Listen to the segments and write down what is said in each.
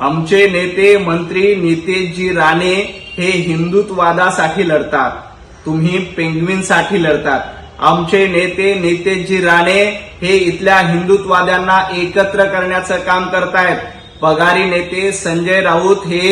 आमचे नेते मंत्री नितेशजी राणे हे हिंदुत्ववादासाठी लढतात, तुम्ही पेंग्विनसाठी लढतात। आमचे नेते नितेशजी राणे हे इथल्या हिंदुत्ववाद्यांना एकत्र करण्याचं काम करतायत। पगारी नेते संजय राऊत हे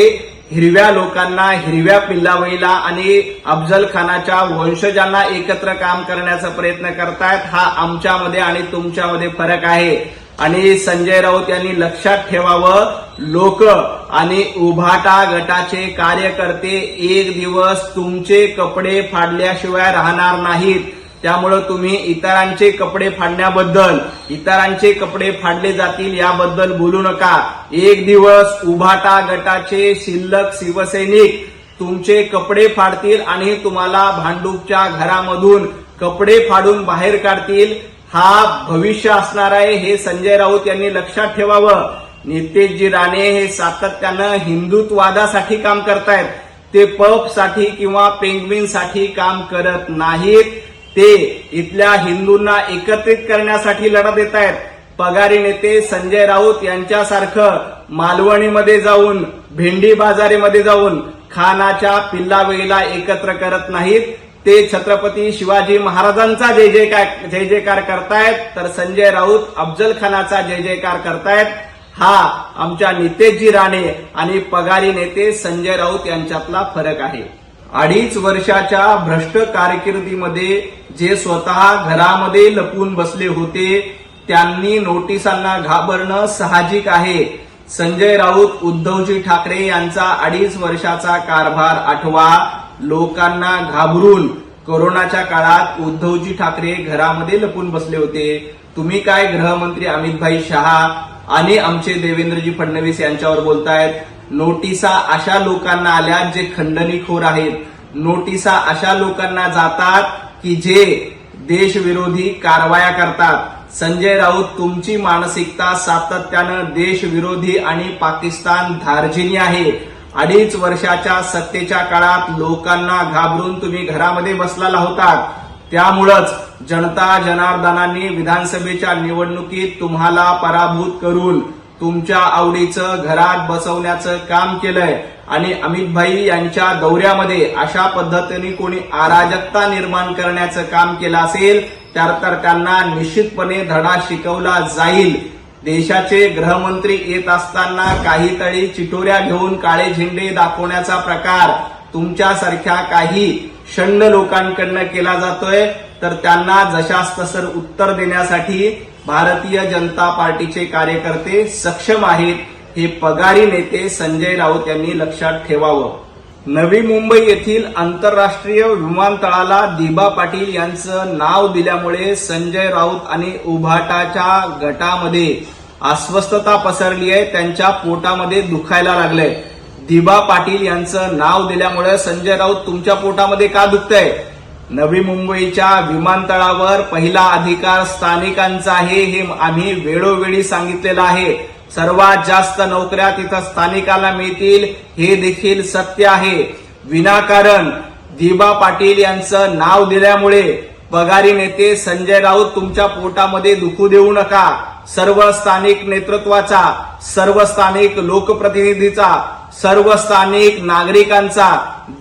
हिरव्या लोकांना, हिरव्या पिल्लावळीला आणि अफजल खानाच्या वंशजांना एकत्र काम करण्याचा प्रयत्न करतायत। हा आमच्यामध्ये आणि तुमच्यामध्ये फरक आहे आणि संजय राऊत यांनी लक्षात ठेवावं, लोक आणि उभाटा गटाचे कार्यकर्ते एक दिवस तुमचे कपडे फाडल्याशिवाय राहणार नाहीत। त्यामुळे तुम्ही इतरांचे कपडे फाडण्याबद्दल, इतरांचे कपडे फाडले जातील याबद्दल बोलू नका। एक दिवस उभाटा गटाचे शिल्लक शिवसैनिक तुमचे कपडे फाडतील आणि तुम्हाला भांडूपच्या घरामधून कपडे फाडून बाहेर काढतील। हा भविष्य असणार आहे, हे संजय राऊत यांनी लक्षात ठेवावं। नितेशजी राणे हे सातत्यानं हिंदुत्ववादासाठी काम करतायत, ते पफसाठी किंवा पेंग्विनसाठी काम करत नाहीत, ते इथल्या हिंदूंना एकत्रित करण्यासाठी लढा देत आहेत। पगारी नेते संजय राऊत यांच्यासारखं मालवणीमध्ये जाऊन, भेंडी बाजारीमध्ये जाऊन खानाच्या पिल्लावेळीला एकत्र करत नाहीत, ते छत्रपती शिवाजी महाराजांचा जय जयकार करतायत, तर संजय राऊत अफजल खानाचा जय जयकार करतायत। हा आमच्या नितेशजी राणे आणि पगारी नेते संजय राऊत यांच्यातला फरक आहे। 2.5 वर्षाच्या भ्रष्ट कारकिर्दीमध्ये जे स्वतः घरामध्ये लपून बसले होते त्यांनी नोटिसांना घाबरणं साहजिक आहे। संजय राऊत उद्धवजी ठाकरे यांचा 2.5 वर्षाचा कारभार आठवा। लोकांना घाबरून कोरोनाच्या काळात उद्धवजी ठाकरे घरामध्ये लपून बसले होते। तुम्ही काय गृहमंत्री अमितभाई शहा आणि आमचे देवेंद्रजी फडणवीस यांच्यावर बोलतायत। नोटिसा अशा लोकांना आल्या जे खंडणीखोर आहेत, नोटिसा अशा लोकांना जातात की जे देशविरोधी कारवाया करतात। संजय राऊत तुमची मानसिकता सातत्यानं देशविरोधी आणि पाकिस्तान धार्जिनी आहे। 2.5 वर्षाच्या सत्तेच्या काळात लोकांना घाबरून तुम्ही घरामध्ये बसलेला होतात, त्यामुळेच जनता जनार्दनांनी विधानसभेच्या निवडणुकीत तुम्हाला पराभूत करून तुमच्या आवडीचं घरात बसवण्याचं काम केलंय आणि अमितभाई यांच्या दौऱ्यामध्ये अशा पद्धतीने कोणी अराजकता निर्माण करण्याचं काम केलं असेल तर त्यांना निश्चितपणे धडा शिकवला जाईल। देशाचे गृहमंत्री येत असताना काहीतरी चिटोऱ्या घेऊन काळे झेंडे दाखवण्याचा प्रकार तुमच्यासारख्या काही षंड लोकांकडनं केला जातोय, तर त्यांना जशास तसं उत्तर देण्यासाठी भारतीय जनता पार्टीचे कार्यकर्ते सक्षम आहेत, हे पगारी नेते संजय राऊत यांनी लक्षात ठेवावं। नवी मुंबई येथील आंतरराष्ट्रीय विमानतळाला दिबा पाटील यांचं नाव दिल्यामुळे संजय राऊत आणि उभाटाच्या गटामध्ये अस्वस्थता पसरली आहे, त्यांच्या पोटामध्ये दुखायला लागलंय। दिबा पाटील यांचं नाव दिल्यामुळे संजय राऊत तुमच्या पोटामध्ये का दुखतंय? नवी मुंबईच्या विमानतळावर पहिला अधिकार स्थानिकांचा आहे, हे आम्ही वेळोवेळी सांगितलेलं आहे। सर्वात जास्त नोकऱ्या तिथं स्थानिकांना मिळतील, हे देखील सत्य आहे। विनाकारण दिबा पाटील यांचं नाव दिल्यामुळे पगारी नेते संजय राऊत तुमच्या पोटामध्ये दुखू देऊ नका। सर्व स्थानिक नेतृत्वाचा, सर्व स्थानिक लोकप्रतिनिधीचा, सर्व स्थानिक नागरिकांचा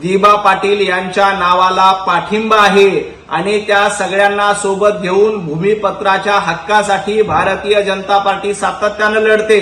दिबा पाटील यांच्या नावाला पाठिंबा आहे आणि त्या सगळ्यांना सोबत घेऊन भूमिपत्राच्या हक्कासाठी भारतीय जनता पार्टी सातत्यानं लढते।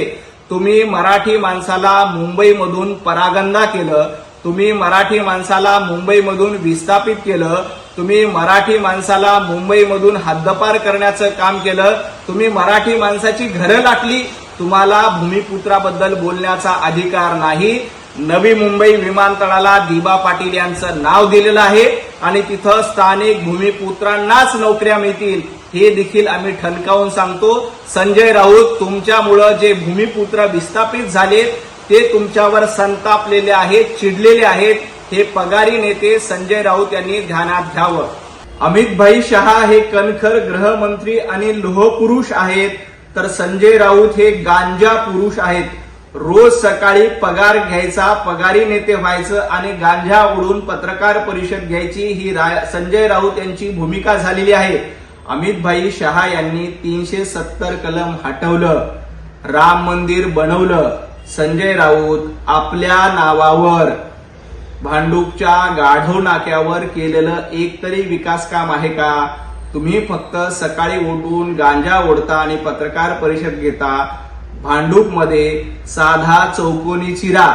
तुम्ही मराठी माणसाला मुंबईमधून परागंदा केलं, तुम्ही मराठी माणसाला मुंबईमधून विस्थापित केलं, तुम्ही मराठी माणसाला मुंबईमधून हद्दपार करण्याचं काम केलं, तुम्ही मराठी माणसाची घरं लाटली। तुम्हाला भूमिपुत्राबद्दल बोलण्याचा अधिकार नाही। नवी मुंबई विमानतळाला दिबा पाटील यांचं नाव दिलेलं आहे आणि तिथं स्थानिक भूमिपुत्रांनाच नोकऱ्या मिळतील, हे देखील आम्ही ठणकावून सांगतो। संजय राऊत तुमच्यामुळं जे भूमिपुत्र विस्थापित झालेत ते तुमच्यावर संतापलेले आहेत, चिडलेले आहेत, हे पगारी नेते संजय राऊत यांनी ध्यानात घ्यावं। अमितभाई शहा हे कणखर गृहमंत्री आणि लोहपुरुष आहेत, तर संजय राऊत हे गांजा पुरुष आहेत। रोज सकाळी पगार घ्यायचा, पगारी नेते व्हायचं आणि गांजा उडून पत्रकार परिषद घ्यायची, ही संजय राऊत यांची भूमिका झालेली आहे। अमितभाई शहा यांनी 370 कलम हटवलं, राम मंदिर बनवलं, संजय राऊत आपल्या नावावर भांडूपच्या गाढव नाक्यावर केलेलं एक तरी विकास काम आहे का? तुम्ही फक्त सकाळी उठून गांजा ओढता आणि पत्रकार परिषद घेता. भांडूपमध्ये साधा चौकोनी चिरा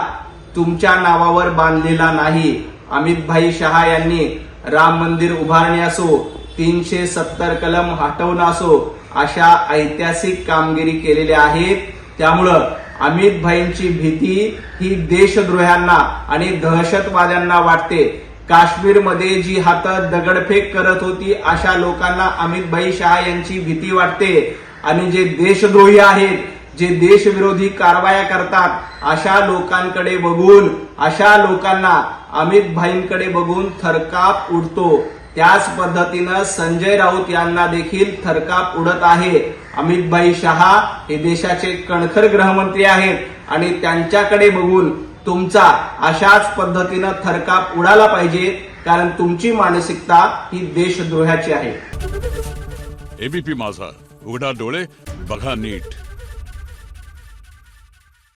तुमच्या नावावर बांधलेला नाही. अमितभाई शहा यांनी राम मंदिर उभारणे असो, 370 कलम हटवणं असो, अशा ऐतिहासिक कामगिरी केलेल्या आहेत. त्यामुळं अमितभाईंची भीती ही देशद्रोह्यांना आणि दहशतवाद्यांना वाटते. काश्मीरमध्ये जी हातात दगडफेक करत होती अशा लोकांना अमितभाई शहा यांची भीती वाटते. आणि जे देशद्रोही आहेत, जे देशविरोधी कारवाया करतात, अशा लोकांकडे बघून, अशा लोकांना अमितभाईंकडे बघून थरकाप उडतो. त्याच पद्धतीनं संजय राऊत यांना देखील थरकाप उडत आहे. अमितभाई शहा हे देशाचे कणखर गृहमंत्री आहेत आणि त्यांच्याकडे बघून तुमचा अशाच पद्धतीनं थरकाप उडाला पाहिजे, कारण तुमची मानसिकता ही देशद्रोहाची आहे. एबीपी माझा, उघडा डोळे बघा नीट.